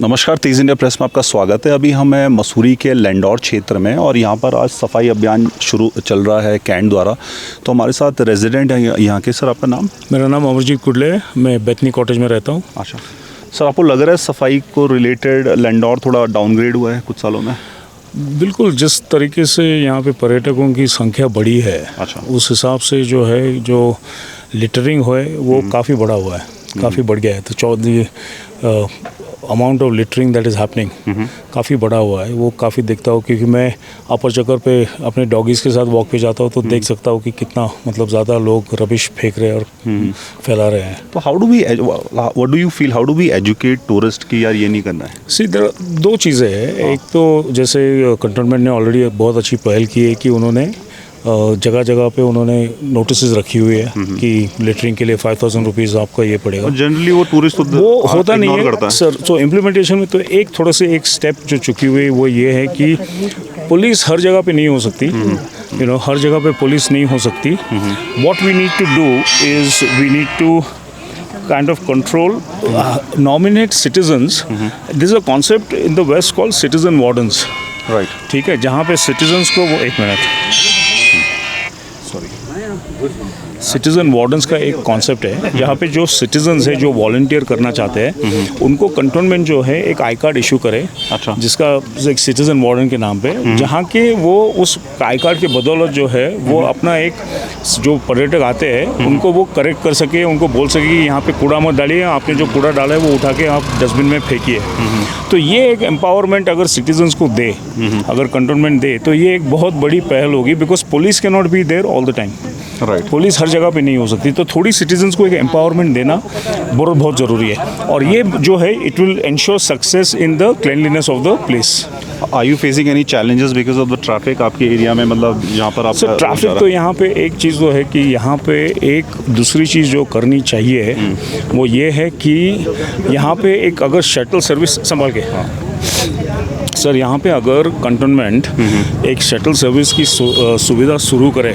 नमस्कार, तेज़ India press में आपका स्वागत है। अभी हम हैं मसूरी के लैंडौर क्षेत्र में और यहाँ पर आज सफाई अभियान शुरू चल रहा है कैंट द्वारा। तो हमारे साथ रेजिडेंट हैं यहाँ के। सर, आपका नाम? मेरा नाम अमरजीत कुडले है, मैं बेथनी कॉटेज में रहता हूँ। अच्छा सर, आपको लग रहा है सफाई को रिलेटेड लैंडौर थोड़ा डाउनग्रेड हुआ है कुछ सालों में? बिल्कुल, जिस तरीके से यहाँ पे पर्यटकों की संख्या बढ़ी है, अच्छा, उस हिसाब से जो है जो लिटरिंग है वो काफ़ी बड़ा हुआ है, काफ़ी बढ़ गया है। तो amount of littering that is happening काफ़ी बड़ा हुआ है। वो काफ़ी देखता हूँ क्योंकि मैं अपर चक्कर पे अपने डॉगीज़ के साथ वॉक पे जाता हूँ तो देख सकता हूँ कि कितना मतलब ज़्यादा लोग रबिश फेंक रहे हैं और फैला रहे हैं। तो what do you feel, how do we educate tourist कि यार ये नहीं करना है? सी, दो चीज़ें हैं। एक तो जैसे कंटोनमेंट ने ऑलरेडी बहुत अच्छी पहल की है कि उन्होंने जगह जगह पे उन्होंने नोटिसेस रखी हुई है कि लिटरिंग के लिए 5000 रुपीज़ आपका ये पड़ेगा। जनरली वो टूरिस्ट वो होता नहीं है सर। तो इम्प्लीमेंटेशन में तो एक थोड़ा से एक स्टेप जो चुकी हुई वो ये है कि पुलिस हर जगह पे नहीं हो सकती, हर जगह पे पुलिस नहीं हो सकती। What we need to do is we need to kind of control, nominate citizens. This is a concept in the West called citizen wardens. Right. ठीक है, जहाँ पे citizens को वो एक मिनट सिटीज़न वार्डन्स का एक कॉन्सेप्ट है जहाँ पे जो सिटीजन्स है जो वॉलंटियर करना चाहते हैं उनको कंटोनमेंट जो है एक आई कार्ड इशू करे। अच्छा। जिसका एक सिटीज़न वार्डन के नाम पे जहाँ के वो उस आई कार्ड के बदौलत जो है वो अपना एक जो पर्यटक आते हैं उनको वो करेक्ट कर सके, उनको बोल सके कि यहाँ पे कूड़ा मत डालिए, आपने जो कूड़ा डाला है वो उठा के आप डस्टबिन में फेंकिए। तो ये एक एम्पावरमेंट अगर सिटीजन्स को दे, अगर कंटोनमेंट दे तो ये एक बहुत बड़ी पहल होगी। Because police can not be there all the time. Right. Police हर जगह पे नहीं हो सकती, तो थोड़ी सिटीजन्स को एक एम्पावरमेंट देना बहुत ज़रूरी है। और ये जो है it will ensure success in the cleanliness of the place. Are you facing any challenges because of the traffic आपके एरिया में? मतलब यहाँ पर आप ट्रैफिक तो यहाँ पे एक चीज़ तो है कि यहाँ पे एक दूसरी चीज़ जो करनी चाहिए वो ये है कि यहाँ पे एक अगर शटल सर्विस संभाल के सर, यहाँ पे अगर कंटोनमेंट एक शटल सर्विस की सुविधा शुरू करे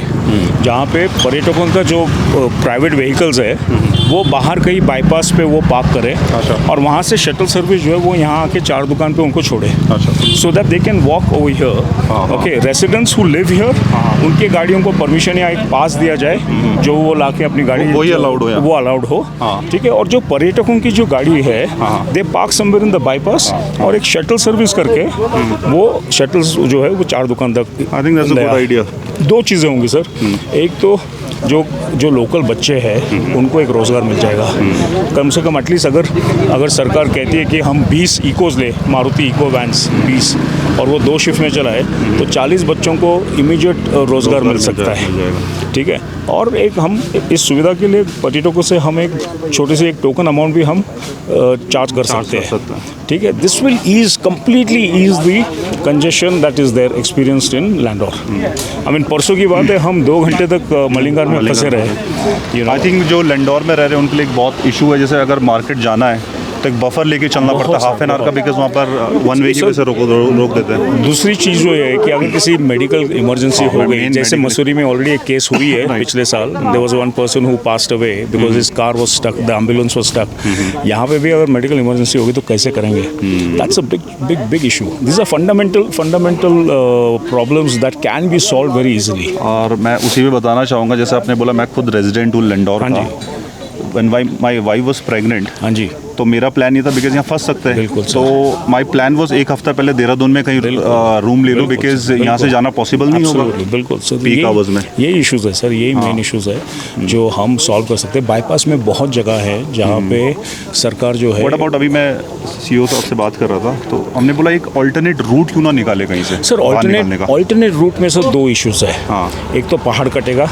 जहाँ पे पर्यटकों का जो प्राइवेट व्हीकल्स है वो बाहर कहीं बाईपास पे वो पार्क करे। अच्छा। और वहाँ से शटल सर्विस जो है वो यहाँ आके 4 दुकान पे उनको छोड़े। अच्छा। So that they can walk over here. Okay, residents who live here उनके गाड़ियों को परमिशन या एक पास दिया जाए जो वो लाके अपनी गाड़ी वही अलाउड हो, वो अलाउड हो। ठीक है। और जो पर्यटकों की जो गाड़ी है they park somewhere in the bypass और एक शटल सर्विस करके वो शटल्स जो है वो 4 दुकान तक। I think that's a good idea. दो चीज़ें होंगी सर। एक तो जो लोकल बच्चे हैं उनको एक रोज़गार मिल जाएगा कम से कम। एटलीस्ट अगर सरकार कहती है कि हम 20 इकोज ले, मारुति इको वैन्स 20, और वो 2 शिफ्ट में चलाए तो 40 बच्चों को इमीडिएट रोज़गार मिल सकता है। ठीक है। और एक हम इस सुविधा के लिए पर्यटकों से हम एक छोटे से एक टोकन अमाउंट भी हम चार्ज कर सकते हैं। ठीक है। This will completely ease the congestion that is there experienced in Landour. I mean परसों की बात है, हम 2 घंटे तक मलिंगार में फंसे रहे। आई थिंक जो लैंडौर में रह रहे हैं उनके लिए एक बहुत इशू है। जैसे अगर मार्केट जाना है तो एक बफर लेके चलना पड़ता है हाफ एन आवर का, बिकॉज वहाँ पर वन वे की वजह से रोक देते हैं। दूसरी चीज़ जो है कि अगर किसी मेडिकल इमरजेंसी हो गई, जैसे मसूरी में ऑलरेडी एक केस हुई है पिछले साल, there was one person who passed away because his car was stuck, the ambulance was stuck. यहाँ पे भी अगर मेडिकल इमरजेंसी होगी तो कैसे करेंगे? That's a big issue. This are fundamental problems that can be solve very easily. और मैं उसी में बताना चाहूँगा, जैसे आपने बोला मैं खुद रेजिडेंट हूँ लैंडौर का। When my wife was pregnant, हाँ जी, तो मेरा प्लान ये था बिकॉज यहाँ फंस सकते हैं। बिल्कुल। तो माय प्लान वाज एक हफ्ता पहले देहरादून में कहीं रूम ले लो बिकॉज यहाँ से जाना पॉसिबल नहीं होगा। बिल्कुल सर, पीक आवर्स में ये इश्यूज़ है सर, यही मेन इश्यूज़ है जो हम सॉल्व कर सकते हैं। बाईपास में बहुत जगह है जहाँ पे सरकार जो है। व्हाट अबाउट, अभी मैं सीईओ साहब से बात कर रहा था तो हमने बोला एक ऑल्टरनेट रूट क्यों ना निकाले कहीं से? सर, ऑल्टरनेट रूट में सर 2 इश्यूज़ है। एक तो पहाड़ कटेगा,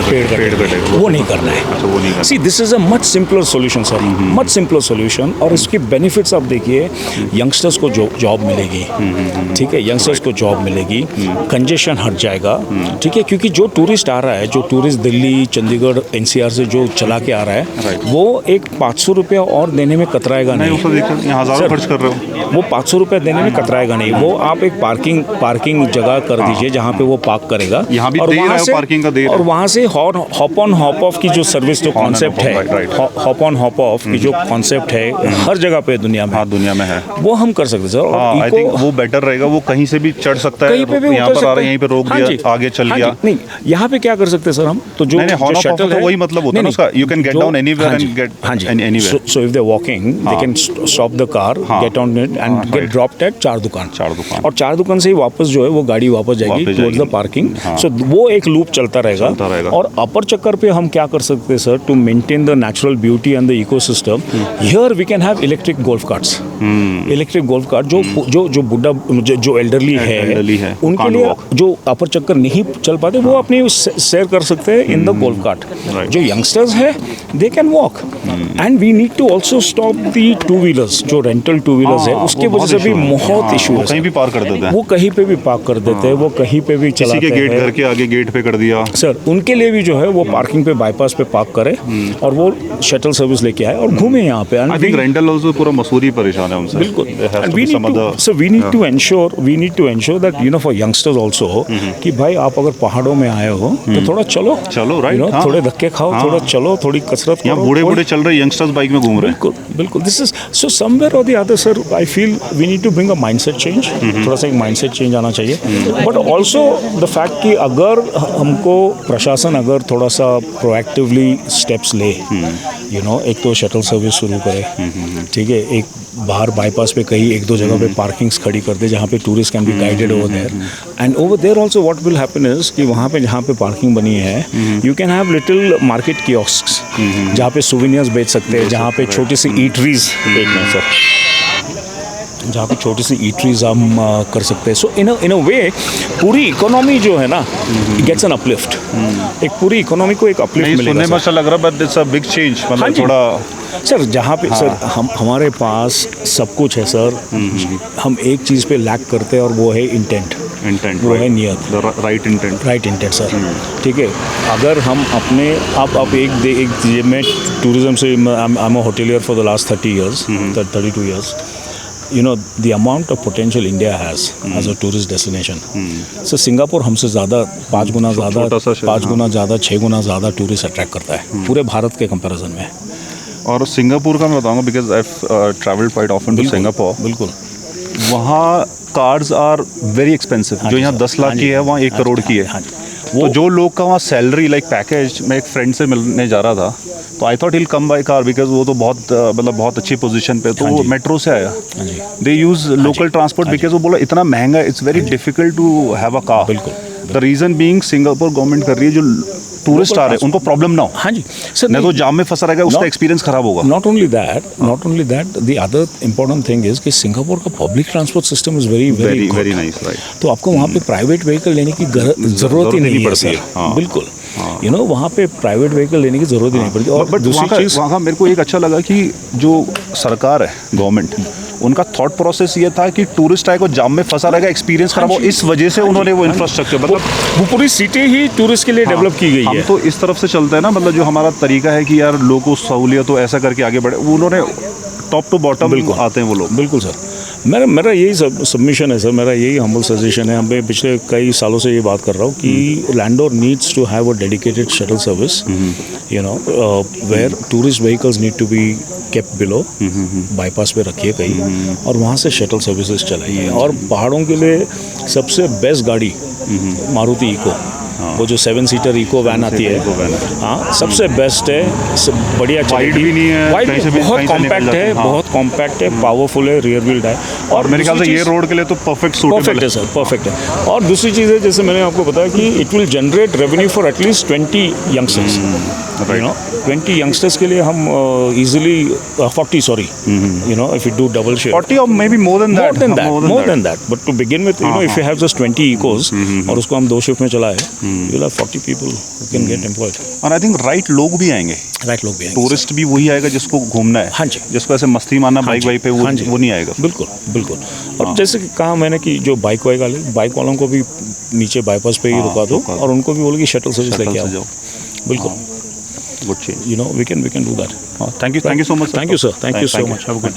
पेड़ कटेगा, वो नहीं करना है। अच्छा, वो नहीं करना। See, this is a much simpler solution sir, much simpler solution. और इसके बेनिफिट्स आप देखिए, यंगस्टर्स को जॉब मिलेगी। ठीक है, यंगस्टर्स को जॉब मिलेगी, कंजेशन हट जाएगा। ठीक है, क्योंकि जो टूरिस्ट आ रहा है, जो टूरिस्ट दिल्ली, चंडीगढ़, एनसीआर से जो चला के आ रहा है वो एक 500 रुपया और देने में कतराएगा नहीं। उसको देखिए यहाँ हज़ारों खर्च कर रहे हो, वो 500 रुपया देने में कतराएगा नहीं। वो आप एक पार्किंग जगह कर दीजिए जहाँ पे वो पार्क करेगा। यहाँ भी पार्किंग का और वहाँ से हॉप ऑन हॉप ऑफ की जो सर्विस जो कॉन्सेप्ट है, हॉप ऑन हॉप ऑफ की जो कॉन्सेप्ट है हर जगह पे दुनिया में, हाँ दुनिया में है। वो हम कर सकते हैं सर। और हाँ, आई थिंक वो बेटर रहेगा, वो कहीं से भी चढ़ सकता है, कहीं पे भी यहाँ उतर पर आ सकता रहे है। यहीं पे रोक हाँ दिया, जी, आगे चल हाँ गया। जी, नहीं यहाँ पे क्या कर सकते हैं सर हम, तो जो नहीं, हॉर्न ऑफ शटल तो है वही मतलब होता है ना उसका, you can get down anywhere and get anywhere. So if they're walking, they can stop the car, get on it and get dropped at चार दुकान। और चार दुकान से ही वापस जो है वो गाड़ी वापस जाएगी towards the parking। So वो एक लूप चलता रहेगा। और अपर चक्कर पे हम क्या कर सकते हैं sir, to maintain the natural beauty and the ecosystem, here we can have electric golf carts. Electric golf cart जो बुढ़ा जो एल्डरली है उनके लिए, जो अपर चक्कर नहीं चल पाते, वो अपनी सैर कर सकते हैं इन द गोल्फ कार्ट। जो यंगस्टर्स है they can walk. And we need to also stop the two wheelers, जो रेंटल टू व्हीलर्स है उसके वजह से भी बहुत इशू है। कहीं भी पार्क कर देते हैं, वो कहीं पे भी पार्क कर देते हैं, वो कहीं पे भी चलाते हैं। किसी के गेट घर के आगे गेट पे कर दिया सर, उनके लिए भी जो है वो पार्किंग पे बाईपास पे पार्क करे और वो शटल सर्विस लेके आए और घूमे यहाँ पे। आई थिंक रेंटल ऑल्सो पूरा मसूरी परेशान है उनसे। बिल्कुल। We need to ensure that you know for youngsters also कि भाई आप अगर पहाड़ों में आए हो तो थोड़ा चलो राइट, थोड़े धक्के खाओ, थोड़ा चलो, थोड़ी कसरत करो। बूढ़े चल रहे यंगस्टर्स बाइक में घूम रहे हैं। बिल्कुल। दिस इज सो समवेयर और the other sir, I feel we need to bring a mindset change. थोड़ा सा एक माइंडसेट चेंज आना चाहिए। बट ऑल्सो द फैक्ट कि अगर हमको प्रशासन अगर थोड़ा सा प्रोएक्टिवली स्टेप्स ले, यू नो, एक तो शटल सर्विस शुरू करे, ठीक है, एक बाहर बाईपास पे कहीं एक दो जगह पे पार्किंग्स खड़ी कर दे जहाँ पे tourist can be guided over there. And over there also what will happen is कि वहाँ पे जहाँ पे पार्किंग बनी है you can have little market kiosks जहाँ पे सुवेनियर्स बेच सकते हैं, जहाँ पे छोटी सी ईटरीज, एक मिनट सर, जहाँ पे छोटी सी ईटरीज हम कर सकते हैं। सो इन अ वे पूरी इकोनॉमी जो है ना गेट्स एन अपलिफ्ट। एक पूरी इकोनॉमी को एक अपलिफ्ट मिलेगा। सुनने में अच्छा लग रहा है but it's a big change, मतलब थोड़ा सर जहाँ पे सर हमारे पास सब कुछ है सर, हम एक चीज़ पे लैक करते हैं और वो है इंटेंट, वो है नियत, राइट इंटेंट सर। ठीक है, अगर हम अपने आप एक मैं टूरिज्म से I am a hotelier for the last 32 years. You know the amount of potential India has as a tourist destination. So Singapore हमसे ज़्यादा 5 गुना ज़्यादा 6 गुना ज़्यादा टूरिस्ट अट्रैक्ट करता है पूरे भारत के कंपैरिजन में। और सिंगापुर का मैं बताऊंगा because I travelled quite often to Singapore. बिल्कुल। वहाँ कार्स आर वेरी एक्सपेंसिव। जो यहाँ 10 लाख की है वहाँ 1 करोड़ की है। तो जो लोग का वहाँ सैलरी लाइक पैकेज, मैं एक फ्रेंड से मिलने जा रहा था तो I thought hill come by car because वो तो बहुत अच्छी पोजीशन पे, तो वो मेट्रो से आया। They use local transport because वो बोला इतना महंगा, it's very difficult to have a car. बिल्कुल। The reason being Singapore government कर रही है जो टूरिस्ट आ रहे हैं उनको प्रॉब्लम ना हो। हाँ जी सर, नहीं तो जाम में फंसा रहेगा, उसका एक्सपीरियंस खराब होगा। Not only that the other important thing is कि सिंगापुर का public transport system is very nice, right. तो आपको वहाँ पे प्राइवेट व्हीकल लेने की जरूरत ही नहीं पड़ती है। बिल्कुल, यू नो, वहाँ पे प्राइवेट व्हीकल लेने की जरूरत ही नहीं पड़ती। और बट दूसरी चीज़ वहाँ का मेरे को एक अच्छा लगा कि जो सरकार है, गवर्नमेंट, उनका थॉट प्रोसेस ये था कि टूरिस्ट आए को जाम में फंसा रहेगा, एक्सपीरियंस खराब हो, इस वजह से उन्होंने वो इंफ्रास्ट्रक्चर, मतलब वो पूरी सिटी ही टूरिस्ट के लिए डेवलप की गई है। हम तो इस तरफ से चलते हैं ना, मतलब जो हमारा तरीका है कि यार लोगों को सहूलियत हो, ऐसा करके आगे बढ़े, उन्होंने टॉप टू बॉटम आते हैं वो लोग। बिल्कुल सर, मेरा यही सबमिशन है सर, मेरा यही हम्बल सजेशन है। मैं पिछले कई सालों से ये बात कर रहा हूँ कि Landour needs to have a dedicated shuttle service, you know, where tourist vehicles need to be kept below, bypass पे रखिए कहीं और वहाँ से शटल सर्विसेज चलाइए। और पहाड़ों के लिए सबसे बेस्ट गाड़ी मारुति इको, वो जो 7 सीटर इको वैन आती है, हाँ, सबसे बेस्ट है, बढ़िया चलेगी, भी नहीं है, वाइड बहुत कॉम्पैक्ट है, पावरफुल है, रियर व्हील ड्राइव। और मेरे ख्याल से ये रोड के लिए तो परफेक्ट है सर, परफेक्ट है। और दूसरी चीज़ है, जैसे मैंने आपको बताया कि it will generate revenue for at least 20 youngsters, you know, 20 youngsters के लिए हम easily 40 you know, if you do double share 40 और may be more than that, but to begin with, you know, if you have just 20 ecos और उसको हम 2 shift में चलाए, you will have 40 people who can get employed. और I think right लोग भी आएंगे, टूरिस्ट भी वही आएगा जिसको घूमना है। हाँ जी, जिसको ऐसे मस्ती मारना बाइक पे, वो नहीं आएगा। बिल्कुल। और जैसे कि कहा मैंने कि जो बाइक वालों को भी नीचे बाईपास पे ही रुका दो और उनको भी बोलो कि शटल सर्विस लेके आओ। बिल्कुल, good change, you know, we can do that. Thank you so much. Thank you sir, thank you so much. Have a good day.